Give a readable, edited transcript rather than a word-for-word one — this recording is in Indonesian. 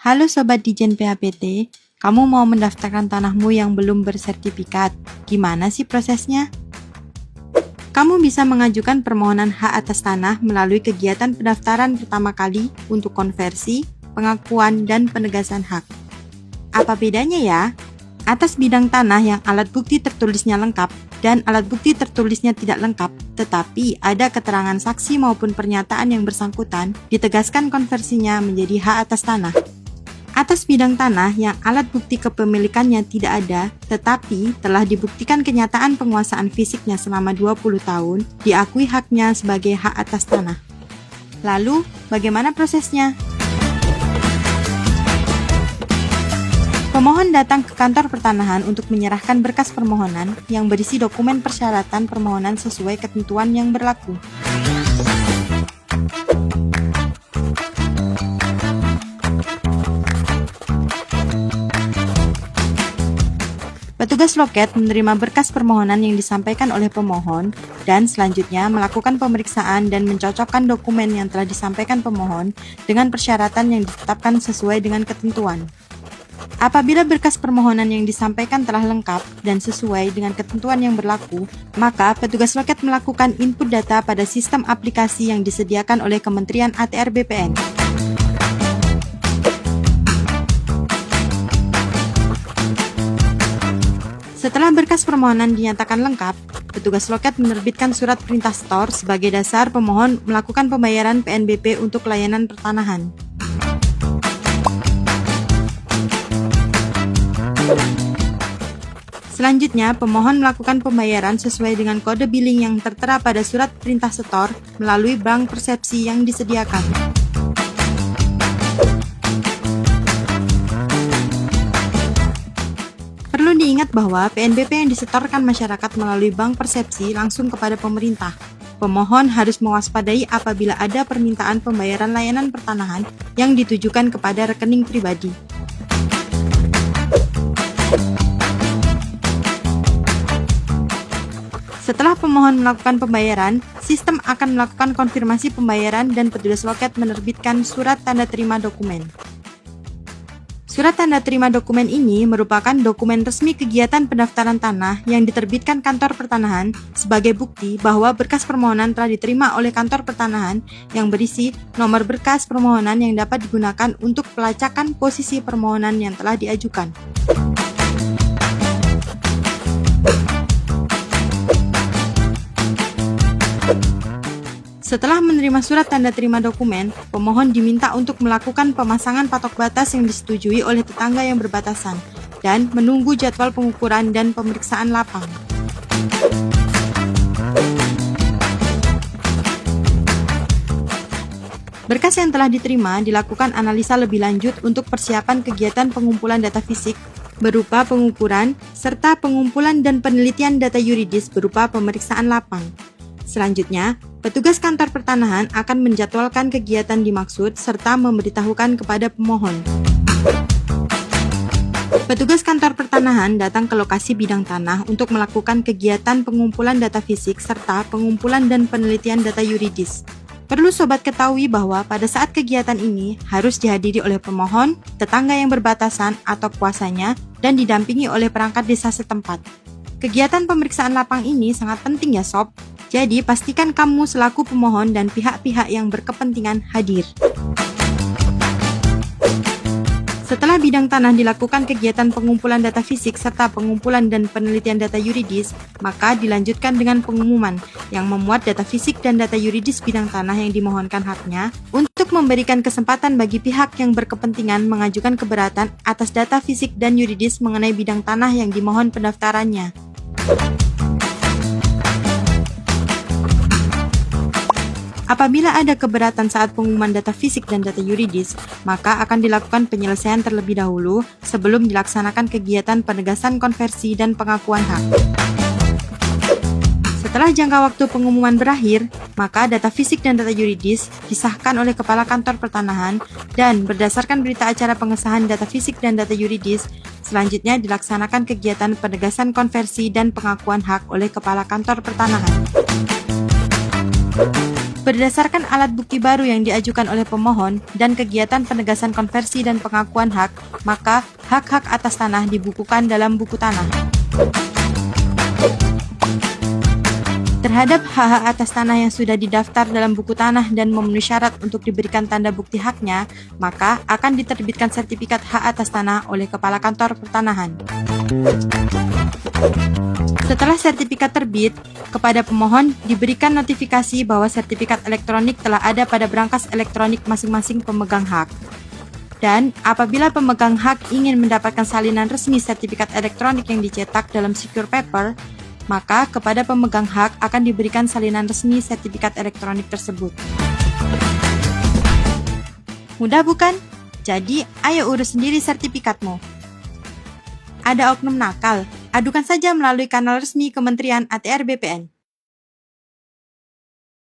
Halo Sobat Dijen PHPT, kamu mau mendaftarkan tanahmu yang belum bersertifikat. Gimana sih prosesnya? Kamu bisa mengajukan permohonan hak atas tanah melalui kegiatan pendaftaran pertama kali untuk konversi, pengakuan, dan penegasan hak. Apa bedanya ya? Atas bidang tanah yang alat bukti tertulisnya lengkap dan alat bukti tertulisnya tidak lengkap, tetapi ada keterangan saksi maupun pernyataan yang bersangkutan, ditegaskan konversinya menjadi hak atas tanah. Atas bidang tanah yang alat bukti kepemilikannya tidak ada, tetapi telah dibuktikan kenyataan penguasaan fisiknya selama 20 tahun, diakui haknya sebagai hak atas tanah. Lalu, bagaimana prosesnya? Pemohon datang ke kantor pertanahan untuk menyerahkan berkas permohonan yang berisi dokumen persyaratan permohonan sesuai ketentuan yang berlaku. Petugas loket menerima berkas permohonan yang disampaikan oleh pemohon dan selanjutnya melakukan pemeriksaan dan mencocokkan dokumen yang telah disampaikan pemohon dengan persyaratan yang ditetapkan sesuai dengan ketentuan. Apabila berkas permohonan yang disampaikan telah lengkap dan sesuai dengan ketentuan yang berlaku, maka petugas loket melakukan input data pada sistem aplikasi yang disediakan oleh Kementerian ATR BPN. Setelah berkas permohonan dinyatakan lengkap, petugas loket menerbitkan surat perintah setor sebagai dasar pemohon melakukan pembayaran PNBP untuk layanan pertanahan. Selanjutnya, pemohon melakukan pembayaran sesuai dengan kode billing yang tertera pada surat perintah setor melalui bank persepsi yang disediakan. Perlu diingat bahwa PNBP yang disetorkan masyarakat melalui bank persepsi langsung kepada pemerintah. Pemohon harus mewaspadai apabila ada permintaan pembayaran layanan pertanahan yang ditujukan kepada rekening pribadi. Setelah pemohon melakukan pembayaran, sistem akan melakukan konfirmasi pembayaran dan petugas loket menerbitkan surat tanda terima dokumen. Surat tanda terima dokumen ini merupakan dokumen resmi kegiatan pendaftaran tanah yang diterbitkan kantor pertanahan sebagai bukti bahwa berkas permohonan telah diterima oleh kantor pertanahan yang berisi nomor berkas permohonan yang dapat digunakan untuk pelacakan posisi permohonan yang telah diajukan. Setelah menerima surat tanda terima dokumen, pemohon diminta untuk melakukan pemasangan patok batas yang disetujui oleh tetangga yang berbatasan dan menunggu jadwal pengukuran dan pemeriksaan lapang. Berkas yang telah diterima dilakukan analisa lebih lanjut untuk persiapan kegiatan pengumpulan data fisik berupa pengukuran serta pengumpulan dan penelitian data yuridis berupa pemeriksaan lapang. Selanjutnya, petugas kantor pertanahan akan menjadwalkan kegiatan dimaksud serta memberitahukan kepada pemohon. Petugas kantor pertanahan datang ke lokasi bidang tanah untuk melakukan kegiatan pengumpulan data fisik serta pengumpulan dan penelitian data yuridis. Perlu sobat ketahui bahwa pada saat kegiatan ini harus dihadiri oleh pemohon, tetangga yang berbatasan atau kuasanya, dan didampingi oleh perangkat desa setempat. Kegiatan pemeriksaan lapang ini sangat penting ya sob. Jadi, pastikan kamu selaku pemohon dan pihak-pihak yang berkepentingan hadir. Setelah bidang tanah dilakukan kegiatan pengumpulan data fisik serta pengumpulan dan penelitian data yuridis, maka dilanjutkan dengan pengumuman yang memuat data fisik dan data yuridis bidang tanah yang dimohonkan haknya untuk memberikan kesempatan bagi pihak yang berkepentingan mengajukan keberatan atas data fisik dan yuridis mengenai bidang tanah yang dimohon pendaftarannya. Apabila ada keberatan saat pengumuman data fisik dan data yuridis, maka akan dilakukan penyelesaian terlebih dahulu sebelum dilaksanakan kegiatan penegasan konversi dan pengakuan hak. Setelah jangka waktu pengumuman berakhir, maka data fisik dan data yuridis disahkan oleh Kepala Kantor Pertanahan dan berdasarkan berita acara pengesahan data fisik dan data yuridis, selanjutnya dilaksanakan kegiatan penegasan konversi dan pengakuan hak oleh Kepala Kantor Pertanahan. Berdasarkan alat bukti baru yang diajukan oleh pemohon dan kegiatan penegasan konversi dan pengakuan hak, maka hak-hak atas tanah dibukukan dalam buku tanah. Terhadap hak-hak atas tanah yang sudah didaftar dalam buku tanah dan memenuhi syarat untuk diberikan tanda bukti haknya, maka akan diterbitkan sertifikat hak atas tanah oleh Kepala Kantor Pertanahan. Setelah sertifikat terbit, kepada pemohon diberikan notifikasi bahwa sertifikat elektronik telah ada pada berangkas elektronik masing-masing pemegang hak. Dan apabila pemegang hak ingin mendapatkan salinan resmi sertifikat elektronik yang dicetak dalam secure paper, maka kepada pemegang hak akan diberikan salinan resmi sertifikat elektronik tersebut. Mudah bukan? Jadi, ayo urus sendiri sertifikatmu. Ada oknum nakal? Adukan saja melalui kanal resmi Kementerian ATR BPN.